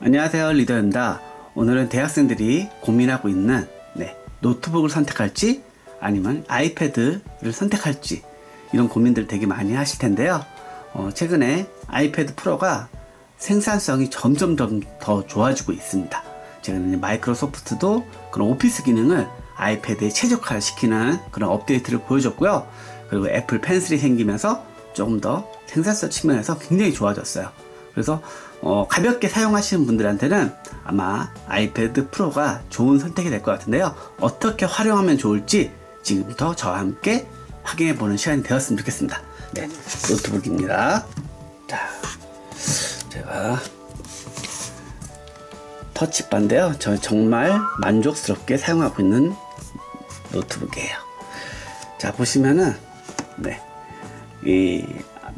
안녕하세요, 리더입니다. 오늘은 대학생들이 고민하고 있는 노트북을 선택할지 아니면 아이패드를 선택할지 이런 고민들 되게 많이 하실 텐데요. 최근에 아이패드 프로가 생산성이 점점 더 좋아지고 있습니다. 최근에 마이크로소프트도 그런 오피스 기능을 아이패드에 최적화시키는 그런 업데이트를 보여줬고요. 그리고 애플 펜슬이 생기면서 조금 더 생산성 측면에서 굉장히 좋아졌어요. 그래서 가볍게 사용하시는 분들한테는 아마 아이패드 프로가 좋은 선택이 될 것 같은데요. 어떻게 활용하면 좋을지 지금부터 저와 함께 확인해 보는 시간이 되었으면 좋겠습니다. 네, 노트북입니다. 자, 제가 터치바인데요. 저 정말 만족스럽게 사용하고 있는 노트북이에요. 자, 보시면은 이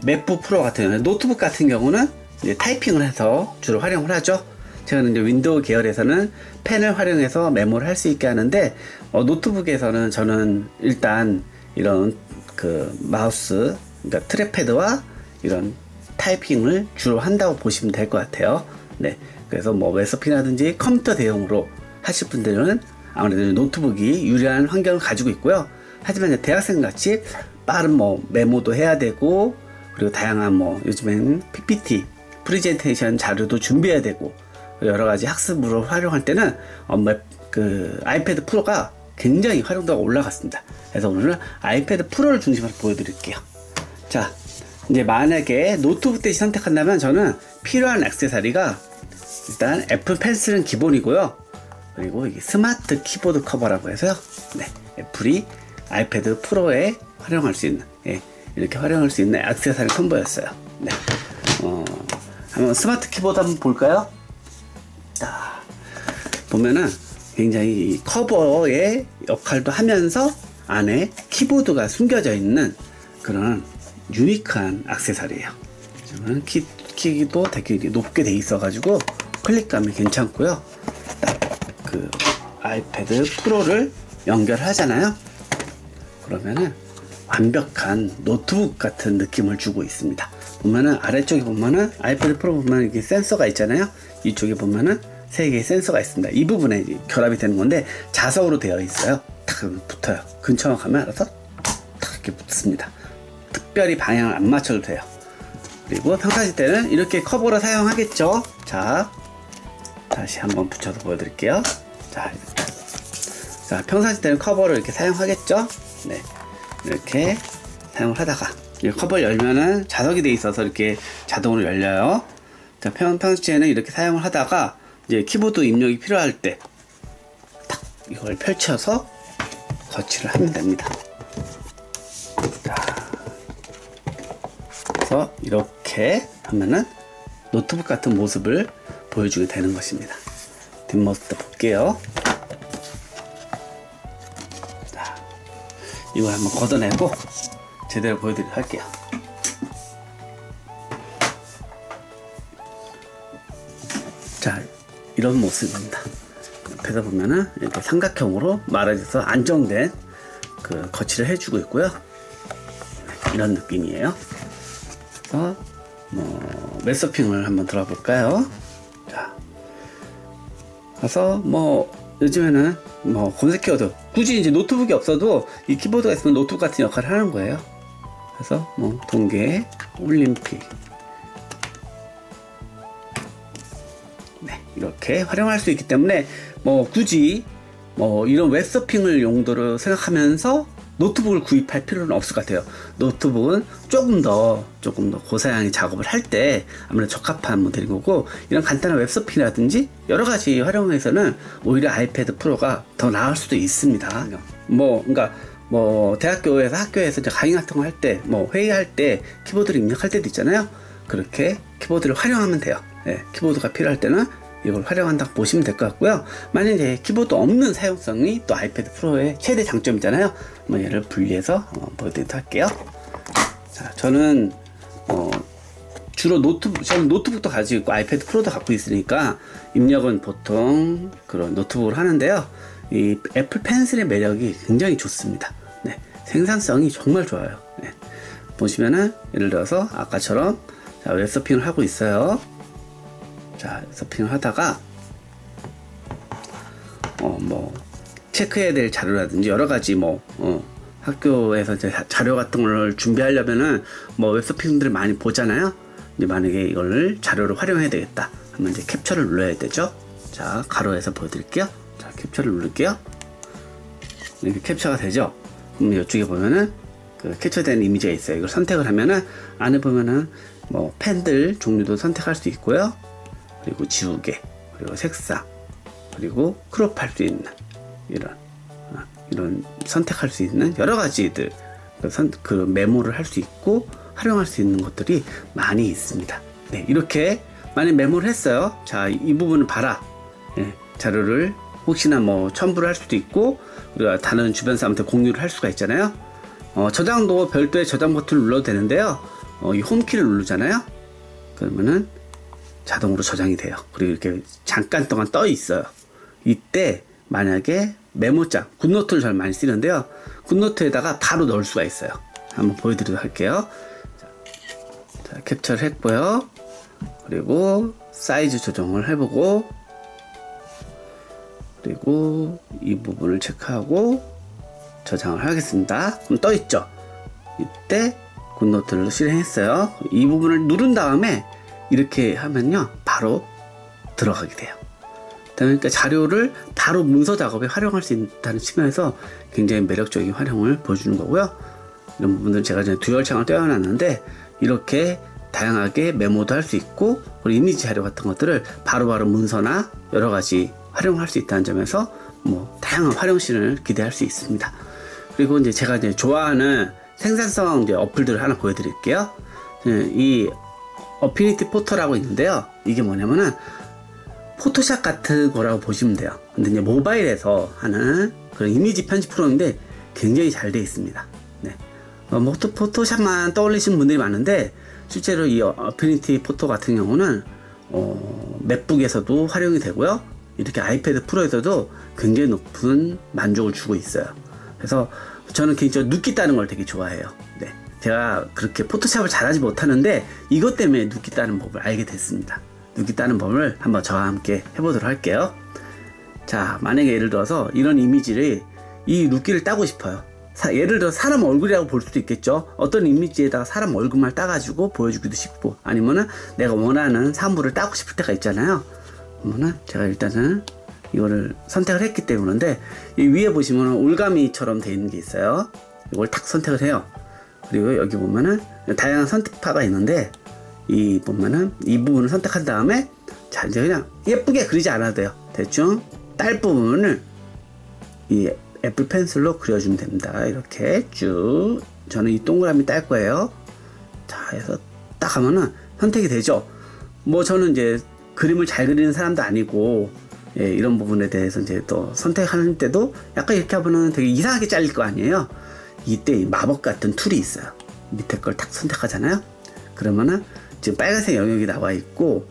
맥북 프로 같은 경우는 노트북 같은 경우는 이제 타이핑을 해서 주로 활용을 하죠. 제가 이제 윈도우 계열에서는 펜을 활용해서 메모를 할 수 있게 하는데 노트북에서는 저는 일단 이런 그 마우스, 그러니까 트랙패드와 이런 타이핑을 주로 한다고 보시면 될 것 같아요. 네, 그래서 뭐 웹서핑이라든지 컴퓨터 대용으로 하실 분들은 아무래도 노트북이 유리한 환경을 가지고 있고요. 하지만 이제 대학생 같이 빠른 뭐 메모도 해야 되고, 그리고 다양한 뭐 요즘엔 PPT 프레젠테이션 자료도 준비해야 되고 여러 가지 학습으로 활용할 때는 그 아이패드 프로가 굉장히 활용도가 올라갔습니다. 그래서 오늘은 아이패드 프로를 중심으로 보여드릴게요. 자, 이제 만약에 노트북 대신 선택한다면 저는 필요한 액세서리가 일단 애플 펜슬은 기본이고요. 그리고 이게 스마트 키보드 커버라고 해서요. 네, 애플이 아이패드 프로에 활용할 수 있는, 이렇게 활용할 수 있는 액세서리 선보였어요. 네, 한번 스마트 키보드 한번 볼까요? 자, 보면은 굉장히 이 커버의 역할도 하면서 안에 키보드가 숨겨져 있는 그런 유니크한 액세서리예요. 지금 키도 되게 높게 돼 있어 가지고 클릭감이 괜찮고요. 딱 그 아이패드 프로를 연결하잖아요. 그러면은 완벽한 노트북 같은 느낌을 주고 있습니다. 보면은 아래쪽에 보면은 아이패드 프로 보면 이렇게 센서가 있잖아요. 이쪽에 보면은 3개의 센서가 있습니다. 이 부분에 결합이 되는 건데 자석으로 되어 있어요. 탁 붙어요. 근처만 가면 알아서 탁 이렇게 붙습니다. 특별히 방향을 안 맞춰도 돼요. 그리고 평상시 때는 이렇게 커버로 사용하겠죠. 자, 다시 한번 붙여서 보여드릴게요. 자, 평상시 때는 커버를 이렇게 사용하겠죠. 네, 이렇게 사용을 하다가 이 커버를 열면은 자석이 돼 있어서 이렇게 자동으로 열려요. 자, 평상시에는 이렇게 사용을 하다가 이제 키보드 입력이 필요할 때 탁 이걸 펼쳐서 거치를 하면 됩니다. 자, 그래서 이렇게 하면은 노트북 같은 모습을 보여주게 되는 것입니다. 뒷모습도 볼게요. 자, 이걸 한번 걷어내고 제대로 보여드리도록 할게요. 자, 이런 모습입니다. 옆에서 보면은 이렇게 삼각형으로 말아져서 안정된 그 거치를 해주고 있고요. 이런 느낌이에요. 그래서 뭐 웹서핑을 한번 들어볼까요? 자, 그래서 뭐 요즘에는 뭐 검색 키워드 굳이 이제 노트북이 없어도 이 키보드가 있으면 노트북 같은 역할을 하는 거예요. 그래서 뭐 동계 올림픽 이렇게 활용할 수 있기 때문에 뭐 굳이 뭐 이런 웹서핑을 용도로 생각하면서 노트북을 구입할 필요는 없을 것 같아요. 노트북은 조금 더 고사양의 작업을 할 때 아무래도 적합한 모델인 거고, 이런 간단한 웹서핑이라든지 여러 가지 활용에서는 오히려 아이패드 프로가 더 나을 수도 있습니다. 그러니까 대학교에서 학교에서 이제 강의 같은 거 할 때, 뭐 회의할 때 키보드를 입력할 때도 있잖아요. 그렇게 키보드를 활용하면 돼요. 네, 키보드가 필요할 때는 이걸 활용한다고 보시면 될 것 같고요. 만약에 키보드 없는 사용성이 또 아이패드 프로의 최대 장점이잖아요. 얘를 분리해서 보여드리도록 할게요. 자, 저는 주로 저는 노트북도 가지고 있고 아이패드 프로도 갖고 있으니까 입력은 보통 그런 노트북으로 하는데요. 이 애플 펜슬의 매력이 굉장히 좋습니다. 네, 생산성이 정말 좋아요. 네, 보시면은 예를 들어서 아까처럼 자, 웹서핑을 하고 있어요. 자, 서핑을 하다가 뭐 체크해야 될 자료라든지 여러 가지 학교에서 이제 자료 같은 걸 준비하려면은 뭐 웹서핑들을 많이 보잖아요. 이제 만약에 이걸 자료로 활용해야 되겠다 하면 이제 캡처를 눌러야 되죠. 자, 가로에서 보여드릴게요. 자, 캡처를 누를게요. 이렇게 캡처가 되죠. 그럼 이쪽에 보면은 그 캡처된 이미지가 있어요. 이걸 선택을 하면은 안에 보면은 뭐 펜들 종류도 선택할 수 있고요. 그리고 지우개, 그리고 색상, 그리고 크롭할 수 있는 이런 선택할 수 있는 여러 가지들 그 메모를 할 수 있고 활용할 수 있는 것들이 많이 있습니다. 네, 이렇게 만약 메모를 했어요. 자, 이 부분을 봐라. 네, 자료를 혹시나 뭐 첨부를 할 수도 있고 우리가 다른 주변 사람한테 공유를 할 수가 있잖아요. 저장도 별도의 저장 버튼을 눌러도 되는데요. 이 홈키를 누르잖아요. 그러면은 자동으로 저장이 돼요. 그리고 이렇게 잠깐 동안 떠 있어요. 이때 만약에 메모장, 굿노트를 잘 많이 쓰는데요. 굿노트에다가 바로 넣을 수가 있어요. 한번 보여드리도록 할게요. 자, 캡처를 했고요. 그리고 사이즈 조정을 해보고, 그리고 이 부분을 체크하고 저장을 하겠습니다. 그럼 떠 있죠. 이때 굿노트를 실행했어요. 이 부분을 누른 다음에 이렇게 하면요, 바로 들어가게 돼요. 그러니까 자료를 바로 문서 작업에 활용할 수 있다는 측면에서 굉장히 매력적인 활용을 보여주는 거고요. 이런 부분들은 제가 이제 듀얼 창을 떼어놨는데 이렇게 다양하게 메모도 할 수 있고, 그리고 이미지 자료 같은 것들을 바로바로 문서나 여러 가지 활용할 수 있다는 점에서 뭐 다양한 활용실을 기대할 수 있습니다. 그리고 이제 제가 이제 좋아하는 생산성 이제 어플들을 하나 보여드릴게요. 이 어피니티 포토라고 있는데요. 이게 뭐냐면은 포토샵 같은 거라고 보시면 돼요. 근데 이제 모바일에서 하는 그런 이미지 편집 프로인데 굉장히 잘 되어 있습니다. 네. 뭐 포토샵만 떠올리시는 분들이 많은데 실제로 이 어피니티 포토 같은 경우는 맥북에서도 활용이 되고요. 이렇게 아이패드 프로에서도 굉장히 높은 만족을 주고 있어요. 그래서 저는 개인적으로 눕기 따는 걸 되게 좋아해요. 네. 제가 그렇게 포토샵을 잘하지 못하는데 이것 때문에 눕기 따는 법을 알게 됐습니다. 눕기 따는 법을 한번 저와 함께 해보도록 할게요. 자, 만약에 예를 들어서 이런 이미지를 이 눕기를 따고 싶어요. 예를 들어 사람 얼굴이라고 볼 수도 있겠죠. 어떤 이미지에다가 사람 얼굴만 따가지고 보여주기도 쉽고, 아니면은 내가 원하는 사물을 따고 싶을 때가 있잖아요. 그러면은 제가 일단은 이거를 선택을 했기 때문인데, 이 위에 보시면은 올가미처럼 되어 있는 게 있어요. 이걸 탁 선택을 해요. 그리고 여기 보면은 다양한 선택파가 있는데, 이 보면은 이 부분을 선택한 다음에, 자, 이제 그냥 예쁘게 그리지 않아도 돼요. 대충 딸 부분을 이 애플 펜슬로 그려주면 됩니다. 이렇게 쭉. 저는 이 동그라미 딸 거예요. 자, 해서 딱 하면은 선택이 되죠. 뭐 저는 이제 그림을 잘 그리는 사람도 아니고, 예, 이런 부분에 대해서 이제 또 선택하는 때도 약간 이렇게 하면은 되게 이상하게 잘릴 거 아니에요. 이때 이 마법 같은 툴이 있어요. 밑에 걸 탁 선택하잖아요. 그러면은 지금 빨간색 영역이 나와 있고,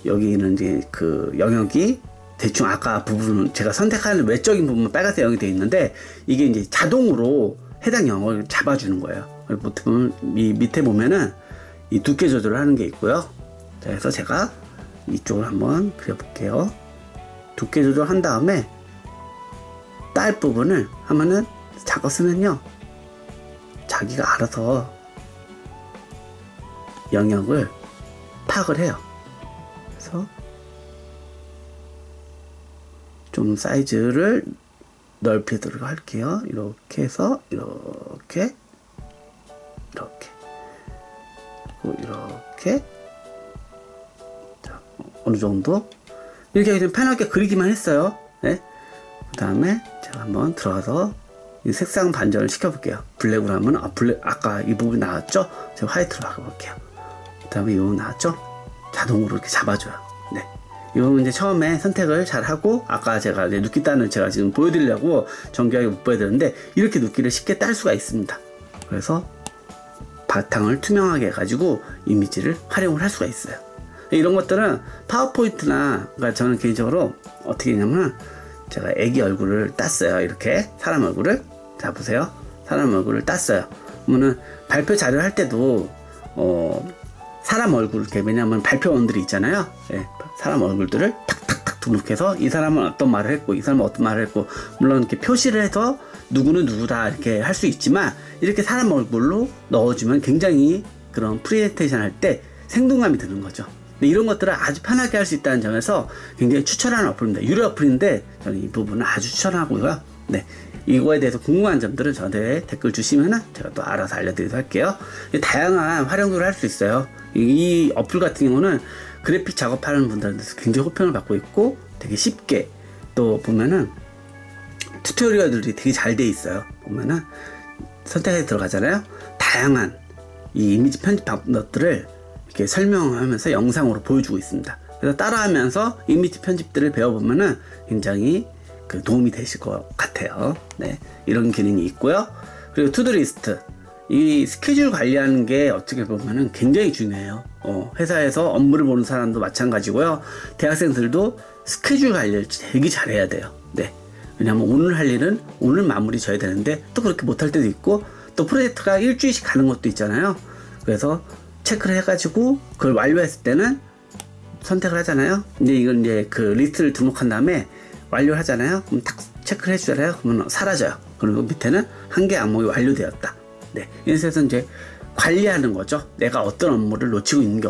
여기는 이제 그 영역이 대충 아까 부분 제가 선택하는 외적인 부분 빨간색 영역이 되어 있는데, 이게 이제 자동으로 해당 영역을 잡아주는 거예요. 보통 이 밑에 보면은 이 두께 조절을 하는 게 있고요. 자, 그래서 제가 이쪽을 한번 그려볼게요. 두께 조절한 다음에 딸 부분을 하면은 작업 쓰면요, 자기가 알아서 영역을 파악을 해요. 그래서 좀 사이즈를 넓히도록 할게요. 이렇게 해서 이렇게 그리고 이렇게, 자, 어느 정도 이렇게 그냥 편하게 그리기만 했어요. 네? 그 다음에 제가 한번 들어가서 이 색상 반전을 시켜볼게요. 블랙으로 하면 아까 이 부분 나왔죠? 제가 화이트로 바꿔볼게요. 그 다음에 이 부분 나왔죠? 자동으로 이렇게 잡아줘요. 네. 이 부분 이제 처음에 선택을 잘 하고, 아까 제가 이제 눕기 따는 제가 지금 보여드리려고 정교하게 못 보여드렸는데, 이렇게 눕기를 쉽게 딸 수가 있습니다. 그래서 바탕을 투명하게 해가지고 이미지를 활용을 할 수가 있어요. 이런 것들은 파워포인트나, 그러니까 저는 개인적으로 어떻게 했냐면, 제가 애기 얼굴을 땄어요. 이렇게 사람 얼굴을, 자 보세요, 사람 얼굴을 땄어요. 그러면은 발표 자료를 할 때도 사람 얼굴, 이렇게, 왜냐면 발표원들이 있잖아요. 예, 사람 얼굴들을 탁탁탁 등록해서 이 사람은 어떤 말을 했고, 이 사람은 어떤 말을 했고, 물론 이렇게 표시를 해서 누구는 누구다 이렇게 할 수 있지만, 이렇게 사람 얼굴로 넣어주면 굉장히 그런 프레젠테이션 할 때 생동감이 드는 거죠. 근데 이런 것들을 아주 편하게 할 수 있다는 점에서 굉장히 추천하는 어플입니다. 유료 어플인데 저는 이 부분을 아주 추천하고요. 네, 이거에 대해서 궁금한 점들은 저한테 댓글 주시면은 제가 또 알아서 알려드리도록 할게요. 다양한 활용도를 할 수 있어요. 이 어플 같은 경우는 그래픽 작업하는 분들한테서 굉장히 호평을 받고 있고, 되게 쉽게, 또 보면은 튜토리얼들이 되게 잘 돼 있어요. 보면은 선택해 들어가잖아요. 다양한 이 이미지 편집 방법들을 이렇게 설명하면서 영상으로 보여주고 있습니다. 그래서 따라하면서 이미지 편집들을 배워보면은 굉장히 그 도움이 되실 것 같아요. 네, 이런 기능이 있고요. 그리고 투두리스트, 이 스케줄 관리하는 게 어떻게 보면은 굉장히 중요해요. 회사에서 업무를 보는 사람도 마찬가지고요. 대학생들도 스케줄 관리를 되게 잘해야 돼요. 네, 왜냐하면 오늘 할 일은 오늘 마무리 져야 되는데 또 그렇게 못할 때도 있고, 또 프로젝트가 일주일씩 가는 것도 있잖아요. 그래서 체크를 해가지고 그걸 완료했을 때는 선택을 하잖아요. 근데 이건 이제 그 리스트를 등록한 다음에 완료를 하잖아요. 그럼 탁 체크를 해주잖아요. 그러면 사라져요. 그리고 밑에는 한 개 항목이 완료되었다. 네, 이래서 이제 관리하는 거죠. 내가 어떤 업무를 놓치고 있는 게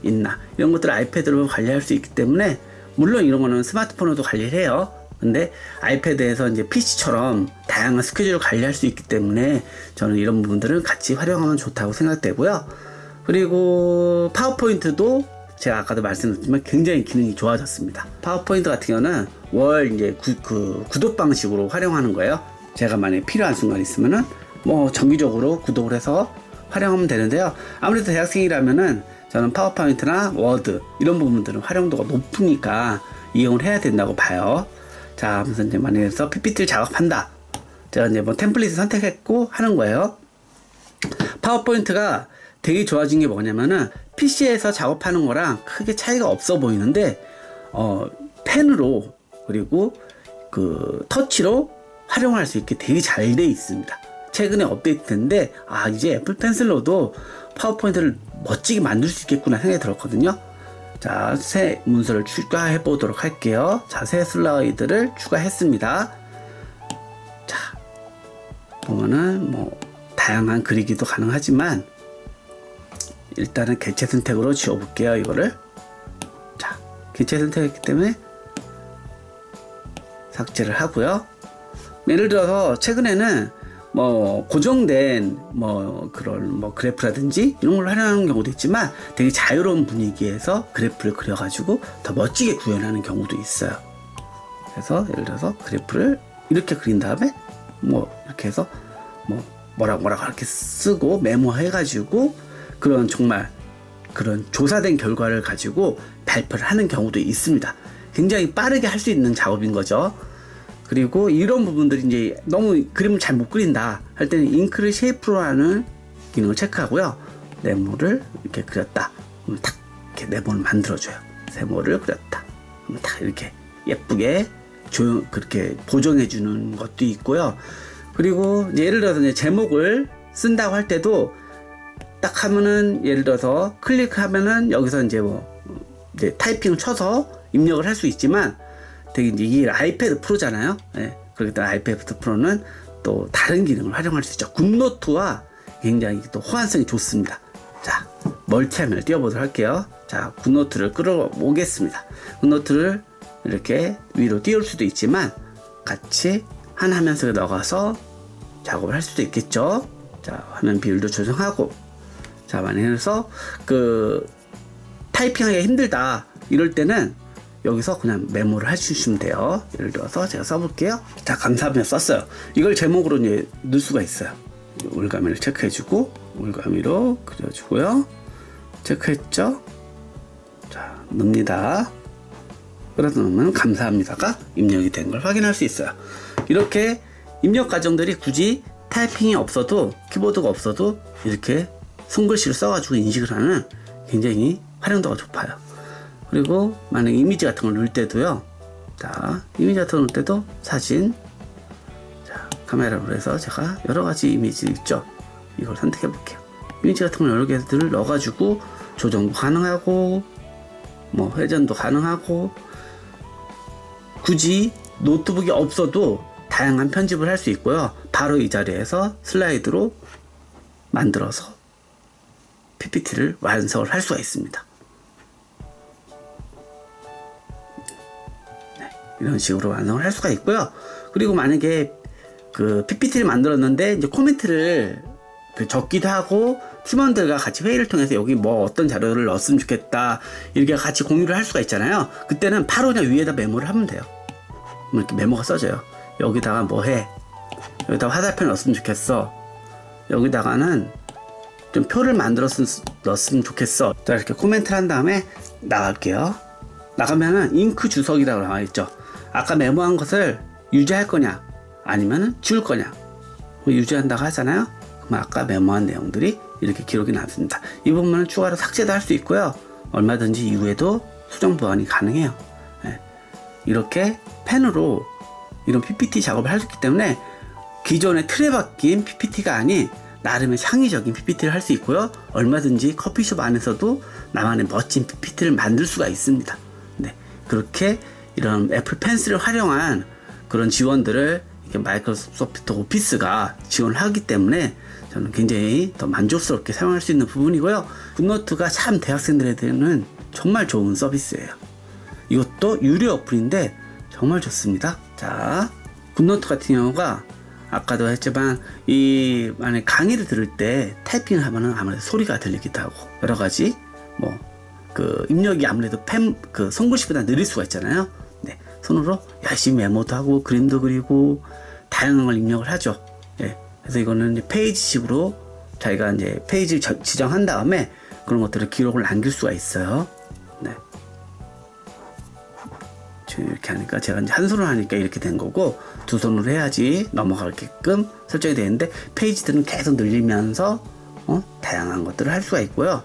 있나 이런 것들을 아이패드로 관리할 수 있기 때문에, 물론 이런 거는 스마트폰으로도 관리를 해요. 근데 아이패드에서 이제 PC처럼 다양한 스케줄을 관리할 수 있기 때문에 저는 이런 부분들을 같이 활용하면 좋다고 생각되고요. 그리고 파워포인트도 제가 아까도 말씀드렸지만 굉장히 기능이 좋아졌습니다. 파워포인트 같은 경우는 월 이제 구독 방식으로 활용하는 거예요. 제가 만약에 필요한 순간 있으면은 뭐 정기적으로 구독을 해서 활용하면 되는데요. 아무래도 대학생이라면은 저는 파워포인트나 워드 이런 부분들은 활용도가 높으니까 이용을 해야 된다고 봐요. 자, 그래서 이제 만약에 PPT를 작업한다. 제가 이제 뭐 템플릿을 선택했고 하는 거예요. 파워포인트가 되게 좋아진 게 뭐냐면은 PC에서 작업하는 거랑 크게 차이가 없어 보이는데, 펜으로 그리고 그 터치로 활용할 수 있게 되게 잘 돼 있습니다. 최근에 업데이트인데, 이제 애플 펜슬로도 파워포인트를 멋지게 만들 수 있겠구나 생각이 들었거든요. 자, 새 문서를 추가해 보도록 할게요. 자, 새 슬라이드를 추가했습니다. 자, 보면은 뭐 다양한 그리기도 가능하지만 일단은 개체 선택으로 지워 볼게요. 이거를. 자, 개체 선택했기 때문에 삭제를 하고요. 예를 들어서 최근에는 뭐 고정된 뭐 그런 뭐 그래프라든지 이런 걸 활용하는 경우도 있지만, 되게 자유로운 분위기에서 그래프를 그려가지고 더 멋지게 구현하는 경우도 있어요. 그래서 예를 들어서 그래프를 이렇게 그린 다음에 뭐 이렇게 해서 뭐 뭐라고 이렇게 쓰고 메모해가지고 그런 정말 그런 조사된 결과를 가지고 발표를 하는 경우도 있습니다. 굉장히 빠르게 할 수 있는 작업인 거죠. 그리고 이런 부분들이 이제 너무 그림을 잘 못 그린다 할 때는 잉크를 쉐이프로 하는 기능을 체크하고요. 네모를 이렇게 그렸다. 그럼 탁 이렇게 네모를 만들어줘요. 세모를 그렸다. 그럼 탁 이렇게 예쁘게 그렇게 보정해주는 것도 있고요. 그리고 예를 들어서 이제 제목을 쓴다고 할 때도 딱 하면은, 예를 들어서 클릭하면은 여기서 이제 이제 타이핑을 쳐서 입력을 할 수 있지만, 되게 이게 아이패드 프로잖아요. 예, 그렇기 때문에 아이패드 프로는 또 다른 기능을 활용할 수 있죠. 굿노트와 굉장히 또 호환성이 좋습니다. 자, 멀티화면을 띄워보도록 할게요. 자, 굿노트를 끌어오겠습니다. 굿노트를 이렇게 위로 띄울 수도 있지만 같이 한 화면 속에 넣어서 작업을 할 수도 있겠죠. 자, 화면 비율도 조정하고, 자, 만약에서 그 타이핑하기가 힘들다 이럴 때는 여기서 그냥 메모를 해주시면 돼요. 예를 들어서 제가 써볼게요. 자, 감사하며 썼어요. 이걸 제목으로 이제 넣을 수가 있어요. 올가미를 체크해주고, 올가미로 그려주고요. 체크했죠? 자, 넣습니다. 그래서 넣으면 감사합니다가 입력이 된 걸 확인할 수 있어요. 이렇게 입력 과정들이 굳이 타이핑이 없어도, 키보드가 없어도 이렇게 손글씨를 써가지고 인식을 하는 굉장히 활용도가 높아요. 그리고 만약 이미지 같은 걸 넣을 때도요. 자, 이미지 같은 걸 넣을 때도 사진, 자, 카메라로 해서 제가 여러 가지 이미지 있죠. 이걸 선택해 볼게요. 이미지 같은 걸 여러 개를 넣어가지고 조정도 가능하고 뭐 회전도 가능하고 굳이 노트북이 없어도 다양한 편집을 할 수 있고요. 바로 이 자리에서 슬라이드로 만들어서 PPT를 완성을 할 수가 있습니다. 네, 이런 식으로 완성을 할 수가 있고요. 그리고 만약에 그 PPT를 만들었는데 이제 코멘트를 적기도 하고 팀원들과 같이 회의를 통해서 여기 뭐 어떤 자료를 넣었으면 좋겠다 이렇게 같이 공유를 할 수가 있잖아요. 그때는 바로 그냥 위에다 메모를 하면 돼요. 이렇게 메모가 써져요. 여기다가 뭐 해, 여기다가 화살표 넣었으면 좋겠어, 여기다가는 좀 표를 만들어서 넣었으면 좋겠어. 자, 이렇게 코멘트를 한 다음에 나갈게요. 나가면은 잉크 주석이라고 나와 있죠. 아까 메모한 것을 유지할 거냐 아니면 지울 거냐. 유지한다고 하잖아요. 그럼 아까 메모한 내용들이 이렇게 기록이 남습니다. 이 부분은 추가로 삭제도 할 수 있고요. 얼마든지 이후에도 수정 보완이 가능해요. 네. 이렇게 펜으로 이런 PPT 작업을 할 수 있기 때문에 기존의 틀에 박힌 PPT가 아닌 나름의 창의적인 PPT를 할 수 있고요. 얼마든지 커피숍 안에서도 나만의 멋진 PPT를 만들 수가 있습니다. 네. 그렇게 이런 애플 펜슬을 활용한 그런 지원들을 이렇게 마이크로소프트 오피스가 지원을 하기 때문에 저는 굉장히 더 만족스럽게 사용할 수 있는 부분이고요. 굿노트가 참 대학생들한테는 정말 좋은 서비스예요. 이것도 유료 어플인데 정말 좋습니다. 자, 굿노트 같은 경우가 아까도 했지만 만약 강의를 들을 때 타이핑을 하면은 아무래도 소리가 들리기도 하고 여러 가지 뭐 그 입력이 아무래도 손글씨보다 느릴 수가 있잖아요. 네, 손으로 열심히 메모도 하고 그림도 그리고 다양한 걸 입력을 하죠. 예, 그래서 이거는 이제 페이지식으로 자기가 이제 페이지를 지정한 다음에 그런 것들을 기록을 남길 수가 있어요. 네. 지금 이렇게 하니까 제가 이제 한 손으로 하니까 이렇게 된 거고 두 손으로 해야지 넘어가게끔 설정이 되는데 페이지들은 계속 늘리면서 다양한 것들을 할 수가 있고요.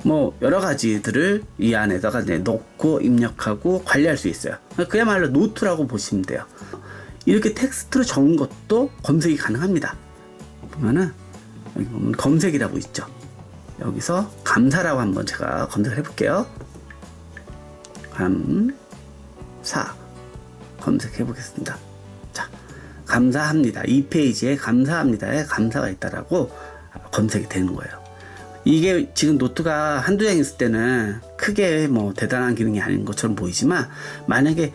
뭐 여러 가지들을 이 안에다가 이제 넣고 입력하고 관리할 수 있어요. 그야말로 노트라고 보시면 돼요. 이렇게 텍스트로 적은 것도 검색이 가능합니다. 보면은 여기 보면 검색이라고 있죠. 여기서 감사라고 한번 제가 검색을 해볼게요. 감사 검색해 보겠습니다. 자, 감사합니다. 이 페이지에 감사합니다에 감사가 있다라고 검색이 되는 거예요. 이게 지금 노트가 한두 장 있을 때는 크게 뭐 대단한 기능이 아닌 것처럼 보이지만 만약에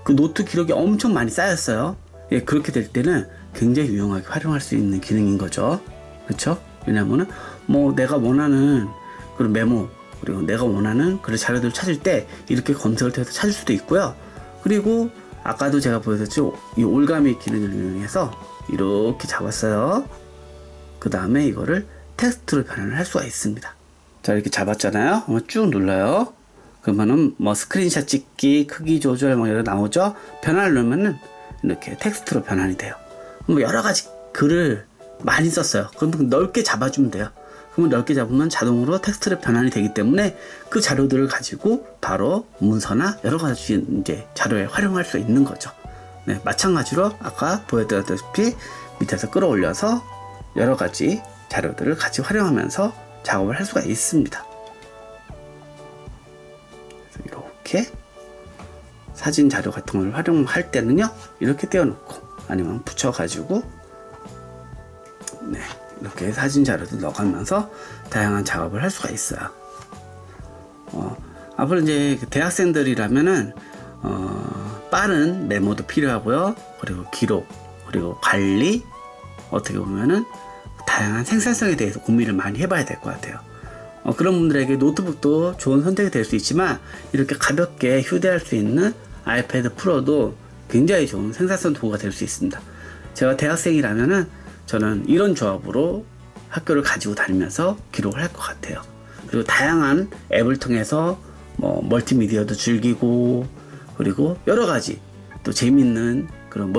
그 노트 기록이 엄청 많이 쌓였어요. 예, 그렇게 될 때는 굉장히 유용하게 활용할 수 있는 기능인 거죠. 그렇죠? 왜냐면은 뭐 내가 원하는 그런 메모 그리고 내가 원하는 그런 자료들을 찾을 때 이렇게 검색을 통해서 찾을 수도 있고요. 그리고 아까도 제가 보여드렸죠. 이 올가미 기능을 이용해서 이렇게 잡았어요. 그 다음에 이거를 텍스트로 변환을 할 수가 있습니다. 자, 이렇게 잡았잖아요. 쭉 눌러요. 그러면은 뭐 스크린샷 찍기, 크기 조절 뭐 여러 나오죠. 변환을 누르면은 이렇게 텍스트로 변환이 돼요. 뭐 여러 가지 글을 많이 썼어요. 그럼 넓게 잡아주면 돼요. 그러면 넓게 잡으면 자동으로 텍스트로 변환이 되기 때문에 그 자료들을 가지고 바로 문서나 여러 가지 이제 자료에 활용할 수 있는 거죠. 네, 마찬가지로 아까 보여드렸다시피 밑에서 끌어올려서 여러 가지 자료들을 같이 활용하면서 작업을 할 수가 있습니다. 그래서 이렇게 사진 자료 같은 걸 활용할 때는요, 이렇게 떼어놓고 아니면 붙여가지고 네, 이렇게 사진 자료도 넣어가면서 다양한 작업을 할 수가 있어요. 앞으로 이제 대학생들이라면은 빠른 메모도 필요하고요. 그리고 기록, 그리고 관리, 어떻게 보면은 다양한 생산성에 대해서 고민을 많이 해봐야 될 것 같아요. 그런 분들에게 노트북도 좋은 선택이 될 수 있지만 이렇게 가볍게 휴대할 수 있는 아이패드 프로도 굉장히 좋은 생산성 도구가 될 수 있습니다. 제가 대학생이라면은 저는 이런 조합으로 학교를 가지고 다니면서 기록을 할 것 같아요. 그리고 다양한 앱을 통해서 뭐 멀티미디어도 즐기고 그리고 여러 가지 또 재밌는 그런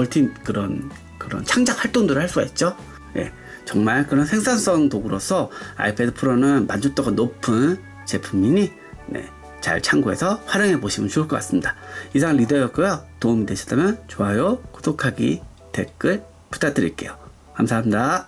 그런 창작 활동들을 할 수가 있죠. 예, 정말 그런 생산성 도구로서 아이패드 프로는 만족도가 높은 제품이니 네, 잘 참고해서 활용해 보시면 좋을 것 같습니다. 이상 리더였고요. 도움이 되셨다면 좋아요, 구독하기, 댓글 부탁드릴게요. 감사합니다.